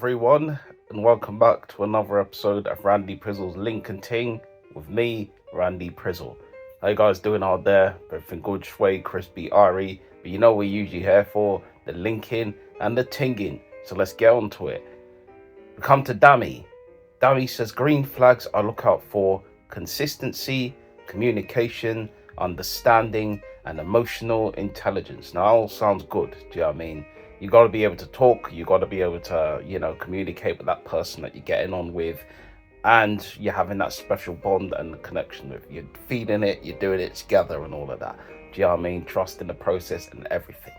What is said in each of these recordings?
everyone, and welcome back to another episode of Randy Prizzle's Link and Ting with me, Randy Prizzle. How you guys doing out there? Everything good, Shway, crispy, Ari, but you know what we're usually here for, the linking and the tinging. So let's get on to it. We come to Dami. Dami says green flags I look out for: consistency, communication, understanding, and emotional intelligence. Now, that all sounds good, do you know what I mean? You got to be able to talk, you got to be able to, communicate with that person that you're getting on with, and you're having that special bond and connection with. You're feeding it, you're doing it together and all of that. Do you know what I mean? Trust in the process and everything.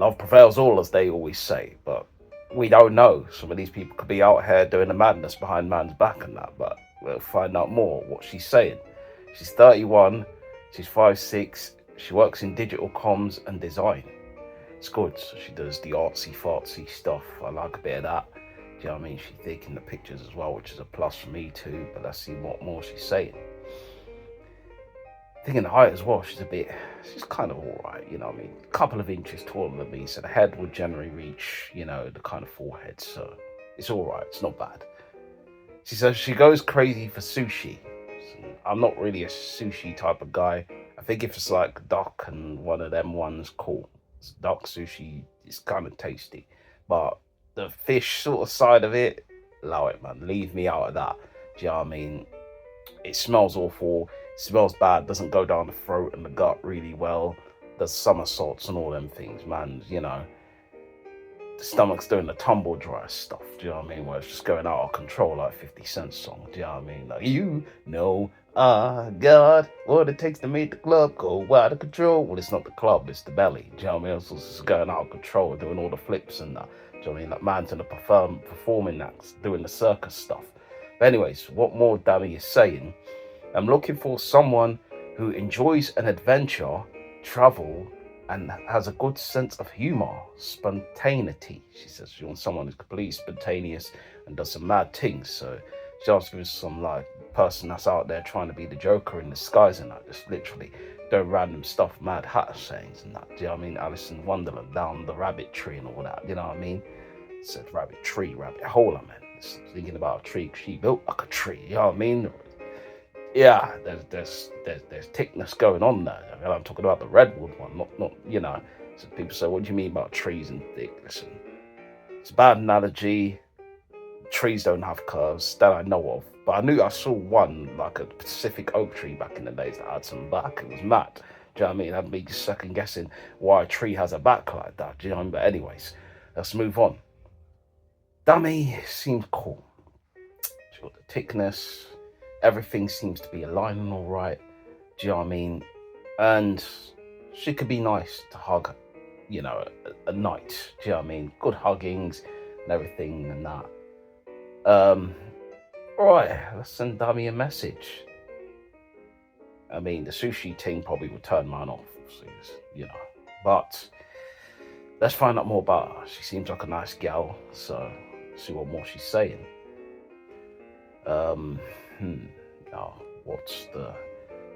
Love prevails all, as they always say, but we don't know. Some of these people could be out here doing the madness behind man's back and that, but we'll find out more what she's saying. She's 31, she's 5'6", she works in digital comms and design. It's good. So she does the artsy fartsy stuff. I like a bit of that. Do you know what I mean? She's taking the pictures as well, which is a plus for me too. But let's see what more she's saying. Thinking the height as well, she's kind of alright, you know what I mean? A couple of inches taller than me, so the head would generally reach, the kind of forehead. So it's alright, it's not bad. She says she goes crazy for sushi. So I'm not really a sushi type of guy. I think if it's like duck and one of them ones, cool. Duck sushi is kind of tasty, but the fish sort of side of it, allow it, man. Leave me out of that. Do you know what I mean? It smells awful, it smells bad, doesn't go down the throat and the gut really well, does somersaults and all them things, man. The stomach's doing the tumble dryer stuff, do you know what I mean? Where it's just going out of control like 50 Cent song, do you know what I mean? Like, God, what it takes to make the club go out of control. Well, it's not the club, it's the belly, do you know what I mean? It's just going out of control, doing all the flips and that, do you know what I mean? Like man's in the performing acts, doing the circus stuff. But anyways, what more Danny is saying, I'm looking for someone who enjoys an adventure, travel, and has a good sense of humor, spontaneity. She says she wants someone who's completely spontaneous and does some mad things. So she asks for some like person that's out there trying to be the Joker in disguise and that, just literally doing random stuff, mad hat sayings and that. Do you know what I mean? Alice in Wonderland down the rabbit tree and all that. You know what I mean? It said rabbit tree, rabbit hole. I mean, thinking about a tree. She built like a tree. You know what I mean? Yeah, there's thickness going on there. I mean, I'm talking about the redwood one, not. So people say, what do you mean about trees and thick? Listen, it's a bad analogy. Trees don't have curves that I know of, but I saw one like a Pacific oak tree back in the days that had some back. It was mad. Do you know what I mean? I'd be second guessing why a tree has a back like that. Do you know what I mean? But anyways, let's move on. Dummy seems cool. She's got the thickness. Everything seems to be aligning all right. Do you know what I mean? And she could be nice to hug, a night. Do you know what I mean? Good huggings and everything and that. Alright, let's send Dami a message. I mean, the sushi thing probably would turn mine off, but let's find out more about her. She seems like a nice gal, so see what more she's saying. Now, what's the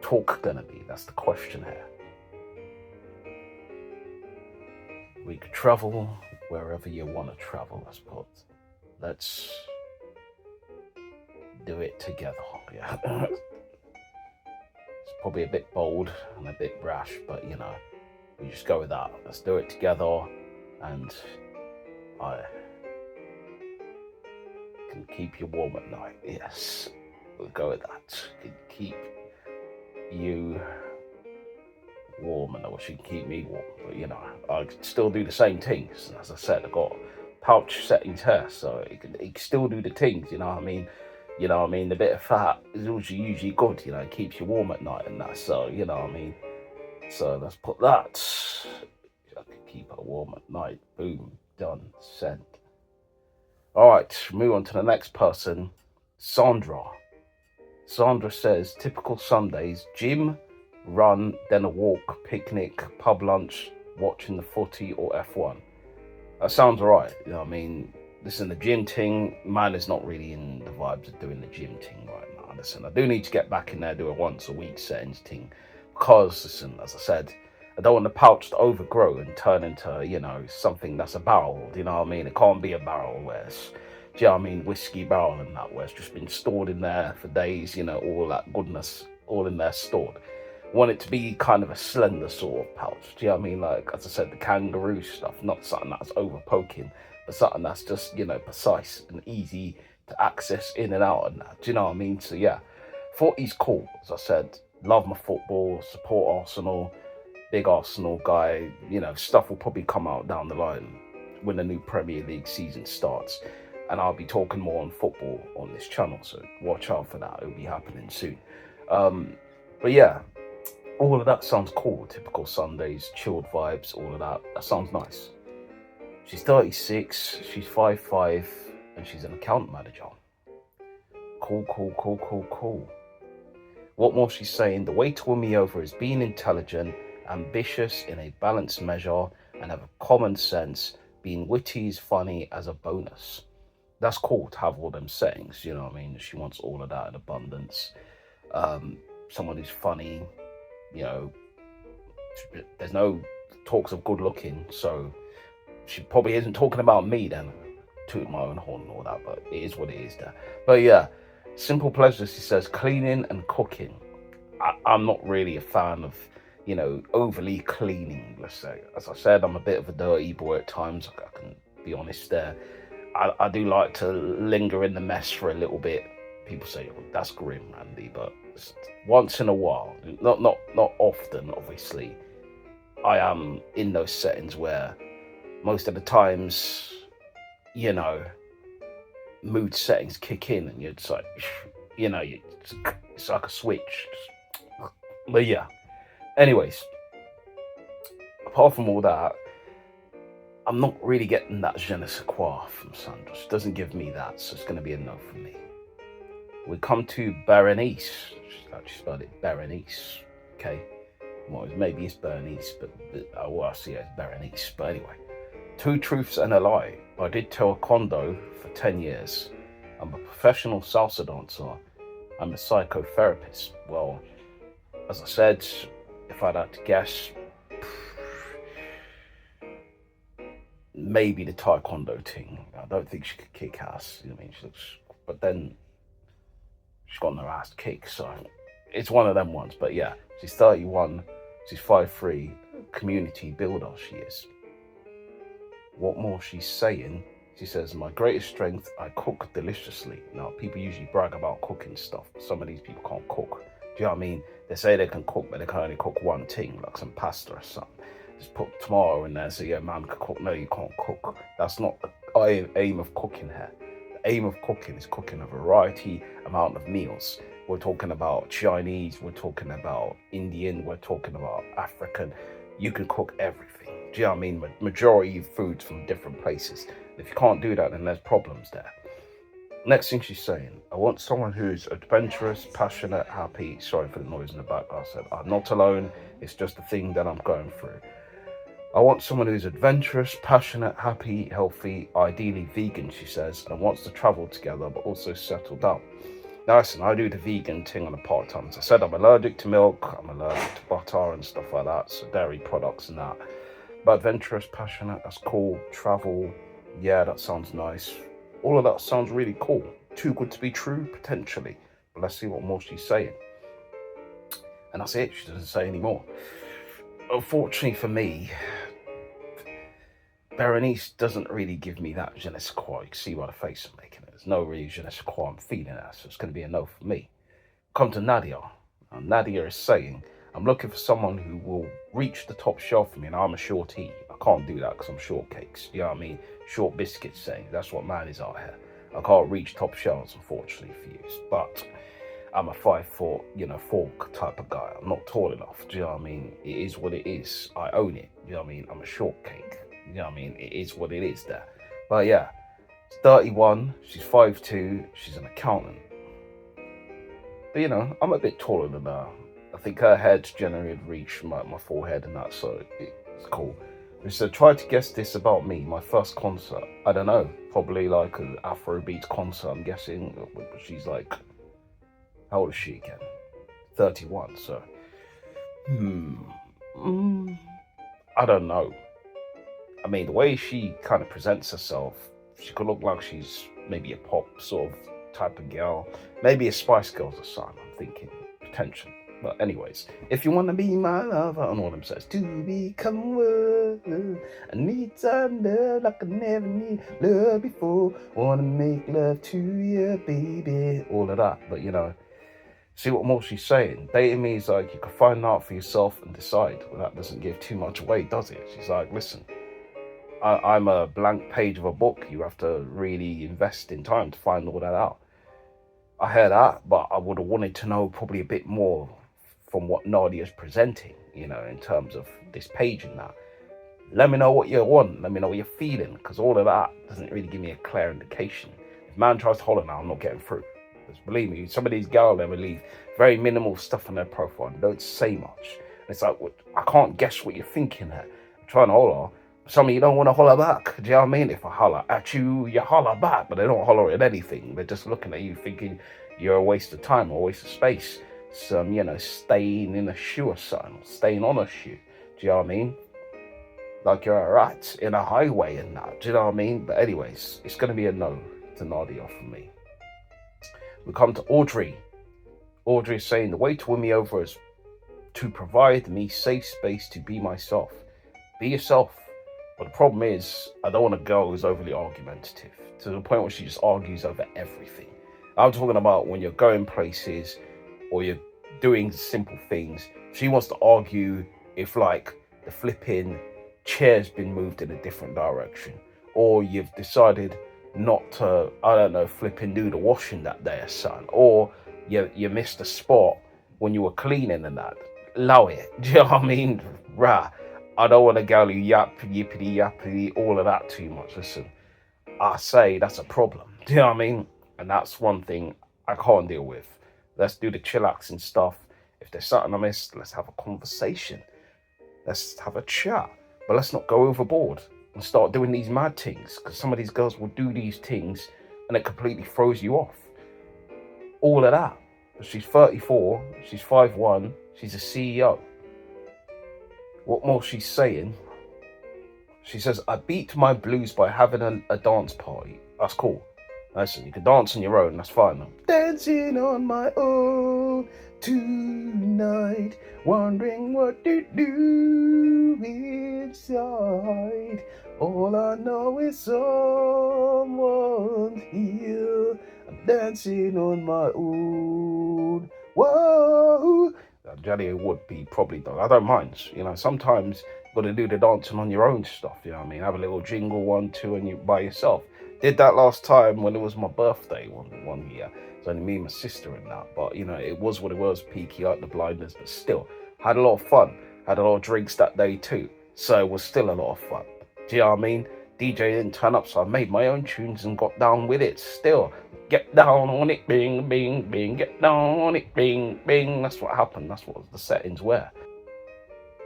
talk gonna be? That's the question here. We could travel wherever you want to travel, I suppose. Let's do it together. Yeah. It's probably a bit bold and a bit brash, but we just go with that. Let's do it together, and I can keep you warm at night. Yes, we'll go with that. Can keep you warm, and I wish you can keep me warm. But I can still do the same things. As I said, I've got pouch settings here, so it can still do the things. You know what I mean? The bit of fat is usually good. It keeps you warm at night and that. So you know what I mean. So let's put that. I can keep her warm at night. Boom, done, sent. All right, move on to the next person, Sandra. Sandra says, typical Sundays: gym, run, then a walk, picnic, pub lunch, watching the footy or F1. That sounds alright. You know what I mean? Listen, the gym thing, mine is not really in the vibes of doing the gym thing right now. Listen, I do need to get back in there, do a once a week settings thing. Because, listen, as I said, I don't want the pouch to overgrow and turn into, something that's a barrel. You know what I mean? It can't be a barrel where it's, do you know what I mean, whiskey barrel and that, where it's just been stored in there for days, all that goodness, all in there stored. I want it to be kind of a slender sort of pouch. Do you know what I mean? Like, as I said, the kangaroo stuff, not something that's over poking, but something that's just, precise and easy to access in and out and that. Do you know what I mean? So yeah, thought he's cool. As I said, love my football, support Arsenal, big Arsenal guy. Stuff will probably come out down the line when the new Premier League season starts. And I'll be talking more on football on this channel, so watch out for that. It'll be happening soon. But yeah, all of that sounds cool. Typical Sundays, chilled vibes, all of that. That sounds nice. She's 36, she's 5'5", and she's an account manager. Cool. What more she's saying? The way to win me over is being intelligent, ambitious in a balanced measure, and have a common sense. Being witty is funny as a bonus. That's cool to have all them settings, you know what I mean? She wants all of that in abundance. Someone who's funny, there's no talks of good looking, so she probably isn't talking about me then. Toot my own horn and all that, but it is what it is there. But yeah, simple pleasures, she says, cleaning and cooking. I'm not really a fan of, overly cleaning, let's say. As I said, I'm a bit of a dirty boy at times, I can be honest there. I do like to linger in the mess for a little bit. People say, oh, that's grim, Andy, but once in a while, not often, obviously. I am in those settings where most of the times, mood settings kick in and you're just like, it's like a switch. But yeah, anyways, apart from all that, I'm not really getting that je ne sais quoi from Sandra. She doesn't give me that, so it's going to be a no for me. We come to Berenice. She's actually spelled it Berenice. Okay. Well, maybe it's Bernice, but I see it as Berenice. But anyway, 2 truths and a lie. I did taekwondo for 10 years. I'm a professional salsa dancer. I'm a psychotherapist. Well, as I said, if I'd had to guess, maybe the taekwondo thing. I don't think she could kick ass. I mean, she looks, but then she's got her ass kicked, so it's one of them ones. But yeah, she's 31, she's 5'3", community builder she is. What more she's saying? She says, my greatest strength, I cook deliciously. Now, people usually brag about cooking stuff, but some of these people can't cook. Do you know what I mean? They say they can cook, but they can only cook one thing, like some pasta or something. Just put tomato in there and say, yeah, man can cook. No, you can't cook. That's not the aim of cooking here. The aim of cooking is cooking a variety amount of meals. We're talking about Chinese, we're talking about Indian, we're talking about African. You can cook everything. Do you know what I mean? Majority of foods from different places. If you can't do that, then there's problems there. Next thing she's saying, I want someone who's adventurous, passionate, happy. Sorry for the noise in the background. I said, I'm not alone. It's just a thing that I'm going through. I want someone who's adventurous, passionate, happy, healthy, ideally vegan, she says, and wants to travel together, but also settle down. Now listen, I do the vegan thing on a part-time. As I said, I'm allergic to milk, I'm allergic to butter and stuff like that, so dairy products and that. But adventurous, passionate, that's cool. Travel, yeah, that sounds nice. All of that sounds really cool. Too good to be true, potentially. But let's see what more she's saying. And that's it, she doesn't say any more. Unfortunately for me, Berenice doesn't really give me that je ne sais quoi. You can see by the face I'm making it. There's no really je ne sais quoi I'm feeling that, so it's going to be a no for me. Come to Nadia. Now, Nadia is saying, I'm looking for someone who will reach the top shelf for me, and I'm a shorty. I can't do that because I'm shortcakes. You know what I mean? Short biscuits saying. That's what man is out here. I can't reach top shelves, unfortunately, for you. But I'm a 5 foot, fork type of guy. I'm not tall enough. Do you know what I mean? It is what it is. I own it. Do you know what I mean? I'm a shortcake. You know what I mean? It is what it is there. But yeah, she's 31. She's 5'2". She's an accountant. But I'm a bit taller than her. I think her head generally reached my forehead and that, so it's cool. She said, try to guess this about me. My first concert. I don't know. Probably like an Afrobeat concert, I'm guessing. She's like, how old is she again? 31, so. I don't know. I mean, the way she kind of presents herself, she could look like she's maybe a pop sort of type of girl, maybe a Spice Girls or something. I'm thinking potentially. But anyways, if you want to be my lover, and all them says to become one, I need some love like I never need love before. Wanna make love to you, baby, all of that. But see what more she's saying. Dating me is like you can find out for yourself and decide. Well, that doesn't give too much away, does it? She's like, listen, I'm a blank page of a book. You have to really invest in time to find all that out. I heard that, but I would have wanted to know probably a bit more from what Nadia's presenting, in terms of this page and that. Let me know what you want. Let me know what you're feeling, because all of that doesn't really give me a clear indication. If man tries to holler now, I'm not getting through. Because believe me, some of these girls, they will leave very minimal stuff on their profile and don't say much. And it's like, I can't guess what you're thinking there. I'm trying to holler. Some of you don't want to holler back. Do you know what I mean? If I holler at you, you holler back, but they don't holler at anything. They're just looking at you thinking you're a waste of time or a waste of space. Some, staying in a shoe or something, staying on a shoe. Do you know what I mean? Like you're a rat in a highway and that. Do you know what I mean? But anyways, it's going to be a no to Nadia for me. We come to Audrey. Audrey is saying the way to win me over is to provide me safe space to be myself. Be yourself. But the problem is, I don't want a girl who's overly argumentative to the point where she just argues over everything. I'm talking about when you're going places or you're doing simple things. She wants to argue if like the flipping chair's been moved in a different direction, or you've decided not to, I don't know, flipping do the washing that day or something, or you missed a spot when you were cleaning and that. Allow it. Do you know what I mean? Rah. I don't want a girl who yippity yappity, all of that too much. Listen, I say that's a problem. Do you know what I mean? And that's one thing I can't deal with. Let's do the chillaxing stuff. If there's something I missed, let's have a conversation. Let's have a chat. But let's not go overboard and start doing these mad things, because some of these girls will do these things and it completely throws you off. All of that. She's 34, she's 5'1", she's a CEO. What more she's saying? She says, I beat my blues by having a dance party. That's cool. Listen, you can dance on your own, that's fine. I'm dancing on my own tonight, wondering what to do inside. All I know is someone's here. I'm dancing on my own. Whoa. Johnny would be probably done. I don't mind. Sometimes you've got to do the dancing on your own stuff. You know what I mean? Have a little jingle, 1, 2, and you by yourself. Did that last time when it was my birthday one year. It's only me and my sister and that. But it was what it was. Peaky like the blinders, but still had a lot of fun. Had a lot of drinks that day too. So it was still a lot of fun. Do you know what I mean? DJ didn't turn up, so I made my own tunes and got down with it. Still. Get down on it, bing, bing, bing. Get down on it, bing, bing. That's what happened. That's what the settings were.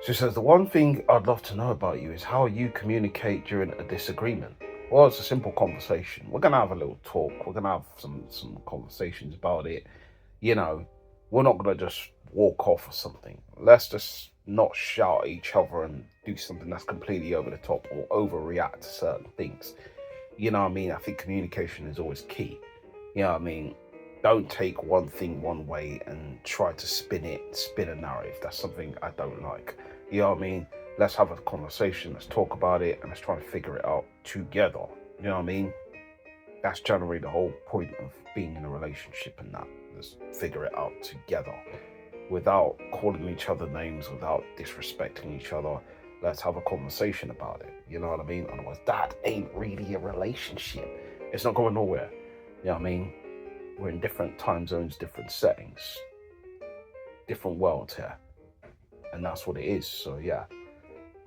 She says, the one thing I'd love to know about you is how you communicate during a disagreement. Well, it's a simple conversation. We're going to have a little talk. We're going to have some conversations about it. We're not going to just walk off or something. Let's just not shout at each other and do something that's completely over the top or overreact to certain things. You know what I mean? I think communication is always key. You know what I mean? Don't take one thing one way and try to spin a narrative. That's something I don't like. You know what I mean? Let's have a conversation. Let's talk about it and let's try to figure it out together. You know what I mean? That's generally the whole point of being in a relationship and that. Let's figure it out together without calling each other names, without disrespecting each other. Let's have a conversation about it. You know what I mean? Otherwise, that ain't really a relationship. It's not going nowhere. You know what I mean? We're in different time zones, different settings, different worlds here. And that's what it is. So, yeah.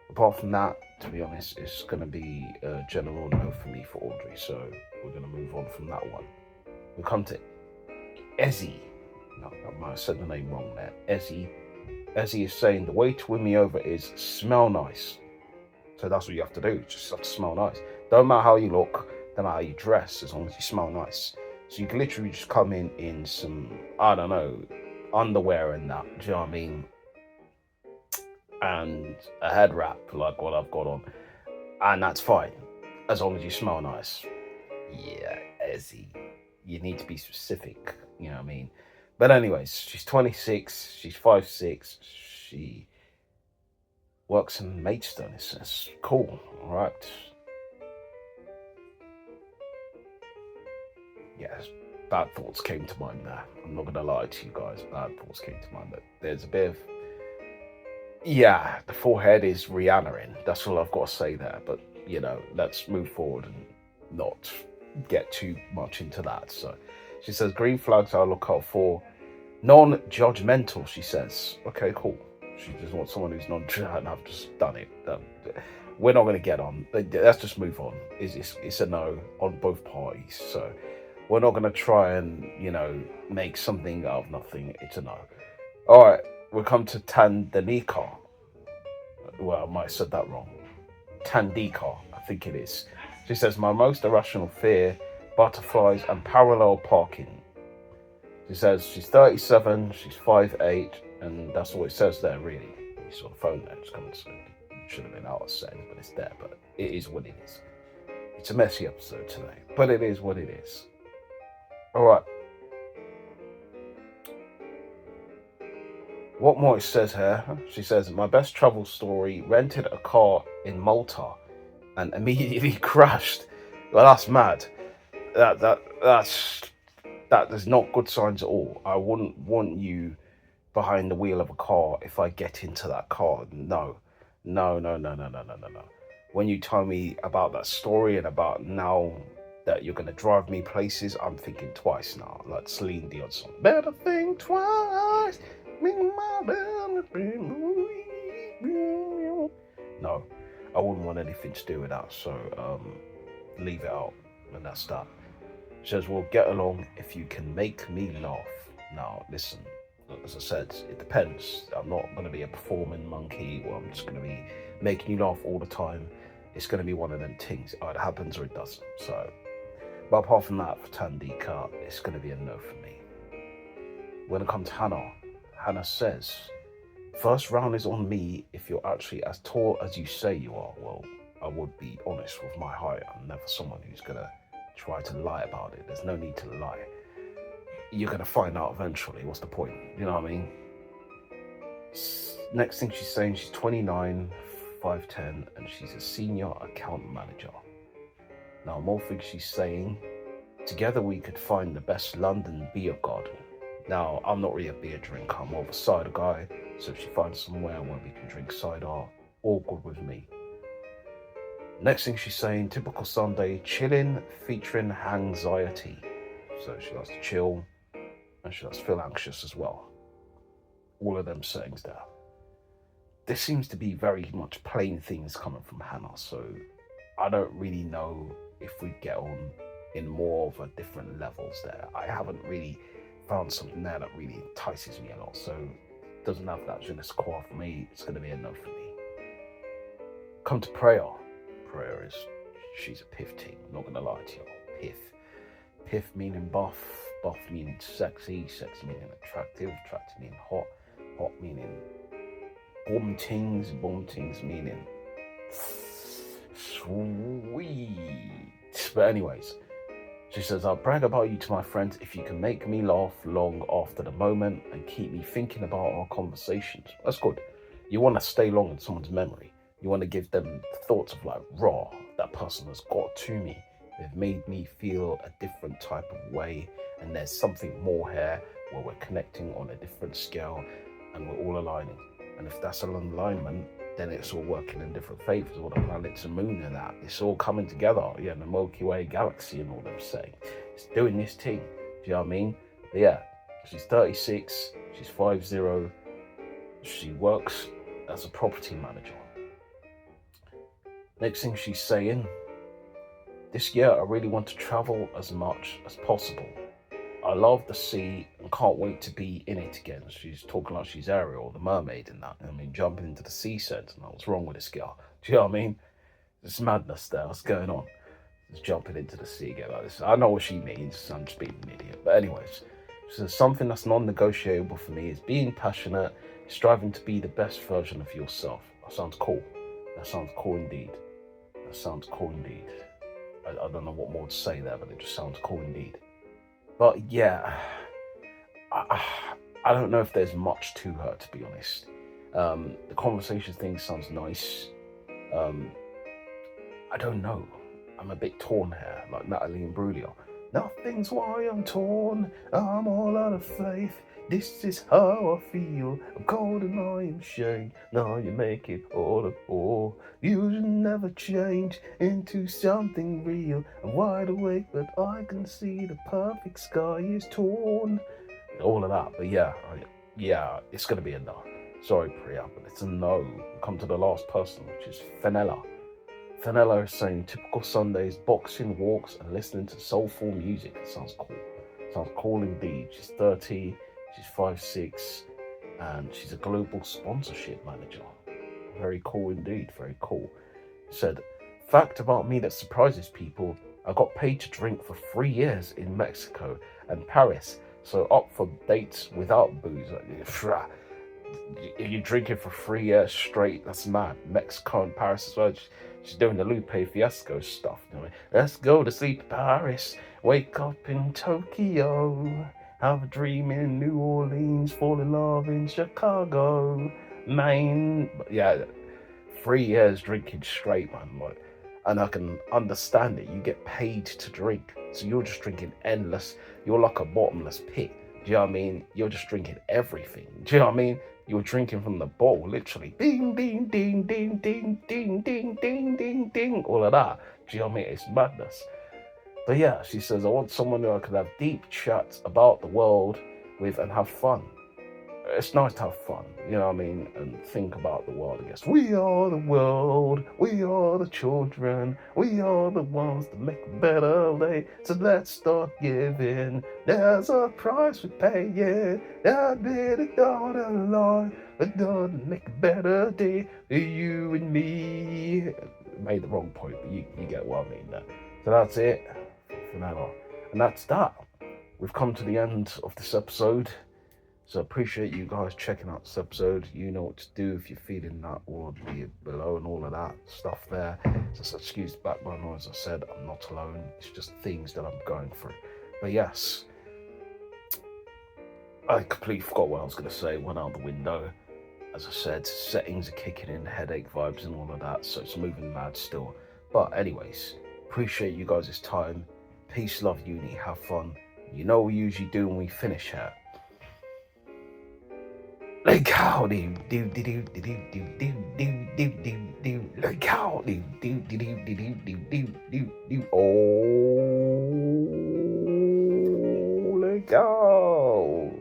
Apart from that, to be honest, it's going to be a general no for me for Audrey. So, we're going to move on from that one. We come to Ezzy. No, I might have said the name wrong there. Ezzy. Ezzy is saying the way to win me over is smell nice. So, that's what you have to do. Just have to smell nice. Don't matter how you look. Don't matter how you dress, as long as you smell nice. So you can literally just come in some, I don't know, underwear and that. Do you know what I mean? and a head wrap like what I've got on, and that's fine as long as you smell nice. Yeah, Ezzy, you need to be specific. You know what I mean? But anyways, she's 26. She's 5'6". She works in Maidstone. It's cool. All right. Yes, bad thoughts came to mind there. I'm not gonna lie to you guys. Bad thoughts came to mind. But there's a bit of, yeah, the forehead is Rihanna-ing. That's all I've got to say there. But let's move forward and not get too much into that. So she says green flags I'll look out for. Non-judgmental, she says. Okay, cool. She just wants someone who's non-judgmental. I've just done it. We're not going to get on. Let's just move on. It's a no on both parties. So we're not going to try and, make something out of nothing. It's a no. All right, we'll come to Tandika. Well, I might have said that wrong. Tandika, I think it is. She says, my most irrational fear, butterflies and parallel parking. She says she's 37, she's 5'8", and that's all it says there, really. You saw the phone there, it's coming soon. It should have been out of setting, but it's there, but it is what it is. It's a messy episode today, but it is what it is. All right. What more it says here? She says, my best travel story, rented a car in Malta and immediately crashed. Well, that's mad. That is not good signs at all. I wouldn't want you behind the wheel of a car if I get into that car. No. When you tell me about that story and about now that you're going to drive me places, I'm thinking twice now. Like Celine Dion song. Better think twice. No, I wouldn't want anything to do with that. So leave it out. And that's that. She says, we'll get along if you can make me laugh. Now, listen, as I said, it depends. I'm not going to be a performing monkey or I'm just going to be making you laugh all the time. It's going to be one of them things. It either happens or it doesn't. So, but apart from that, for Tandika, it's going to be a no for me. When it comes to Hannah, Hannah says, first round is on me if you're actually as tall as you say you are. Well, I would be honest with my height. I'm never someone who's going to try to lie about it. There's no need to lie. You're going to find out eventually. What's the point? You know what I mean? Next thing she's saying, she's 29, 5'10", and she's a senior account manager. Now, more things she's saying, together we could find the best London beer garden. Now, I'm not really a beer drinker. I'm more of a cider guy. So if she finds somewhere where we can drink cider, all good with me. Next thing she's saying, typical Sunday, chilling featuring anxiety. So she likes to chill and she likes to feel anxious as well. All of them settings there. There seems to be very much plain things coming from Hannah. So I don't really know if we get on in more of a different levels there. I haven't really found something there that really entices me a lot. So it doesn't have that je ne sais quoi for me. It's going to be a no for me. Come to prayer. Prayer is, she's a piff team. I'm not going to lie to you. Piff. Piff meaning buff. Buff meaning sexy. Sexy meaning attractive. Attractive meaning hot. Hot meaning boom tings. Boom tings meaning sweet. But anyways, she says, I'll brag about you to my friends if you can make me laugh long after the moment and keep me thinking about our conversations. That's good. You want to stay long in someone's memory. You want to give them thoughts of like, raw, that person has got to me. They've made me feel a different type of way. And there's something more here where we're connecting on a different scale and we're all aligning. And if that's an alignment, then it's all working in different favors. All the planets and moon and that. It's all coming together. Yeah, the Milky Way galaxy and all them saying. It's doing this thing. Do you know what I mean? But yeah, she's 36. She's 5'0". She works as a property manager. Next thing she's saying, this year I really want to travel as much as possible. I love the sea and can't wait to be in it again. She's talking like she's Ariel, the mermaid and that. I mean, jumping into the sea sense. Now, what's wrong with this girl? Do you know what I mean? There's madness there. What's going on? Just jumping into the sea again like this. I know what she means. I'm just being an idiot. But anyways, she says something that's non-negotiable for me is being passionate striving to be the best version of yourself. That sounds cool. That sounds cool indeed. That sounds cool indeed. I don't know what more to say there, but it just sounds cool indeed. But yeah, I don't know if there's much to her, to be honest. The conversation thing sounds nice. I don't know. I'm a bit torn here, like Natalie Imbruglia. Nothing's why I'm torn. I'm all out of faith. This is how I feel. I'm cold and I am shamed. Now you make it all of all. You should never change into something real. I'm wide awake, but I can see the perfect sky is torn. All of that, but yeah, it's gonna be a no. Sorry, Priya, but it's a no. We come to the last person, which is Fenella. Fenella is saying typical Sundays, boxing, walks, and listening to soulful music. It sounds cool. Sounds cool indeed. She's 30, she's 5'6", and she's a global sponsorship manager. Very cool indeed, very cool. Said, fact about me that surprises people, I got paid to drink for 3 years in Mexico and Paris, so up for dates without booze. If you're drinking for 3 years straight, that's mad. Mexico and Paris as well. She's doing the Lupe Fiasco stuff. You know? Let's go to sleep in Paris, wake up in Tokyo, have a dream in New Orleans, fall in love in Chicago, Maine. But yeah, 3 years drinking straight, man. Like, and I can understand it. You get paid to drink, so you're just drinking endless. You're like a bottomless pit. Do you know what I mean? You're just drinking everything. Do you know what I mean? You're drinking from the bowl, literally. Ding, ding, ding, ding, ding, ding, ding, ding, ding, ding. All of that. Do you know what I mean? It's madness. But yeah, she says, I want someone who I can have deep chats about the world with and have fun. It's nice to have fun, you know what I mean, and think about the world, I guess. We are the world, we are the children, we are the ones that make a better day, so let's start giving. There's a price we pay, yeah, I did it all along, but don't make a better day for you and me. Made the wrong point, but you get what I mean there. So that's it for now, and that's that. We've come to the end of this episode. So I appreciate you guys checking out this episode. You know what to do if you're feeling that or below and all of that stuff there. Just excuse the background noise. I said I'm not alone. It's just things that I'm going through. But yes, I completely forgot what I was going to say. Went out the window. As I said, settings are kicking in, headache vibes and all of that. So it's moving mad still. But anyways, appreciate you guys' time. Peace, love, uni, have fun. You know what we usually do when we finish here. Like how do like how oh like out.